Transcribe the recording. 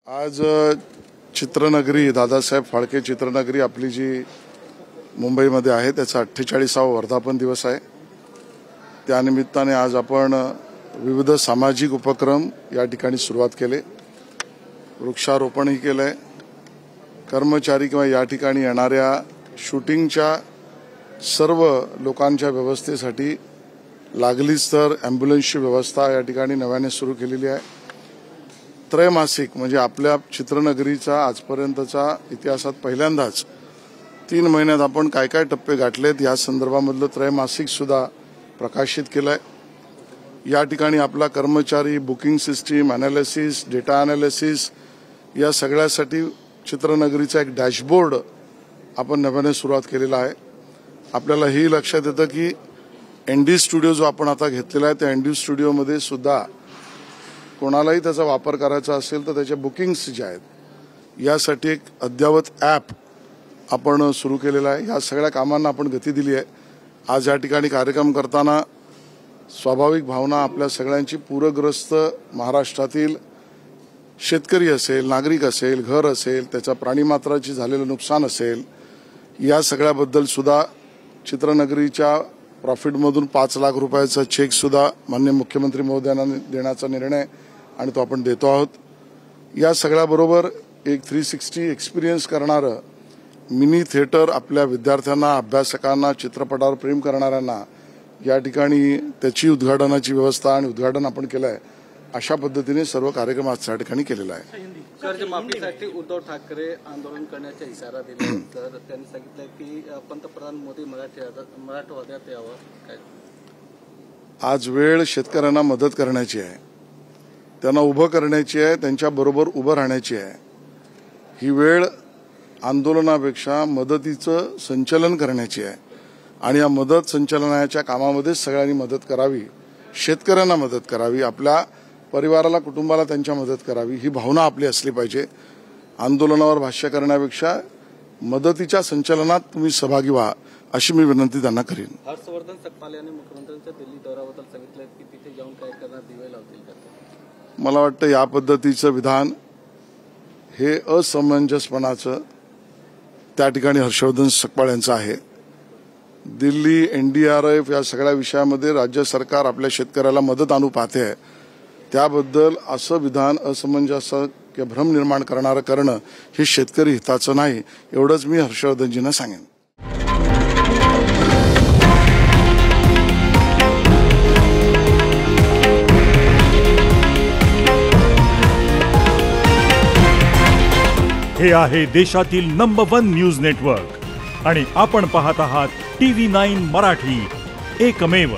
आज चित्रनगरी दादासाहेब फाळके चित्रनगरी आपली जी मुंबईमध्ये आहे त्याचा 48वा वर्धापन दिवस आहे। त्यानिमित्ताने आज आपण विविध सामाजिक उपक्रम या ठिकाणी सुरुवात केले, वृक्षारोपणही केले, कर्मचारी किंवा या ठिकाणी येणाऱ्या शूटिंगच्या सर्व लोकांच्या व्यवस्थेसाठी लागलीच तर ॲम्ब्युलन्सची व्यवस्था या ठिकाणी नव्याने सुरू केलेली आहे। त्रैमासिक म्हणजे आपल्या चित्रनगरीचा आजपर्यंतचा इतिहासात पहिल्यांदाच 3 महिन्यात आपण काय काय टप्पे गाठलेत या संदर्भामधलं त्रैमासिक सुद्धा प्रकाशित केलंय। या ठिकाणी आपला कर्मचारी booking system analysis data analysis या सगळ्यासाठी चित्रनगरीचा एक डॅशबोर्ड आपण नव्याने सुरुवात केलेला आहे। आपल्याला ही लक्षात येतं की एनडी स्टुडिओ जो आपण आता घेतलेला आहे त्या एनडी स्टुडिओमध्ये सुद्धा कोणालाही त्याचा वापर करायचा असेल तर त्याच्या बुकिंग्स जे आहेत यासाठी एक अद्ययावत ॲप आपण सुरू केलेला आहे। या सगळ्या कामांना आपण गती दिली आहे। आज या ठिकाणी कार्यक्रम करताना स्वाभाविक भावना आपल्या सगळ्यांची पूरग्रस्त महाराष्ट्रातील शेतकरी असेल, नागरिक असेल, घर असेल, त्याच्या प्राणीमात्राची झालेलं नुकसान असेल, या सगळ्याबद्दल सुद्धा चित्रनगरीच्या प्रॉफिटमधून 5 लाख रुपयाचा चेक सुद्धा माननीय मुख्यमंत्री महोदयांना देण्याचा निर्णय आणि तो आपण देतो आहोत। या सगळ्याबरोबर एक 360 एक्सपिरियन्स करणारं मिनी थिएटर आपल्या विद्यार्थ्यांना, अभ्यासकांना, चित्रपटावर प्रेम करणाऱ्यांना या ठिकाणी त्याची उद्घाटनाची व्यवस्था आणि उद्घाटन आपण केलं आहे। अशा पद्धतीने सर्व कार्यक्रम आज त्या ठिकाणी केलेला आहे। कर्जमाफीसाठी उद्धव ठाकरे आंदोलन करण्याचा इशारा दिला तर त्यांनी सांगितलं की पंतप्रधान मोदी मराठवाड्यात यावं। काय आज वेळ शेतकऱ्यांना मदत करण्याची आहे, त्यांना उभं करण्याची आहे, त्यांच्याबरोबर उभं राहण्याची आहे। ही वेळ आंदोलनापेक्षा मदतीचं संचलन करण्याची आहे आणि या मदत संचलनाच्या कामामध्ये सगळ्यांनी मदत करावी, शेतकऱ्यांना मदत करावी, आपल्या परिवाराला, कुटुंबाला त्यांच्या मदत करावी, ही भावना आपली असली पाहिजे। आंदोलनावर भाष्य करण्यापेक्षा मदतीच्या संचलनात तुम्ही सहभागी व्हा अशी मी विनंती त्यांना करीन। हर्षवर्धन सकपाल यांनी मुख्यमंत्र्यांच्या दिल्ली दौऱ्याबद्दल सांगितलं की तिथे जाऊन काय करणार, दिवे लावतील का? मला वाटतं या पद्धतीचं विधान हे असमंजसपणाचं त्या ठिकाणी हर्षवर्धन सकपाळ यांचं आहे। दिल्ली एनडीआरएफ या सगळ्या विषयामध्ये राज्य सरकार आपल्या शेतकऱ्याला मदत आणू पाहते आहे, त्याबद्दल असं विधान असमंजस किंवा भ्रम निर्माण करणारं करणं हे शेतकरी हिताचं नाही, एवढंच मी हर्षवर्धनजींना सांगेन। हे आहे देशातील नंबर 1 न्यूज नेटवर्क आणि आपण पाहत आहात TV9 मराठी, एकमेव।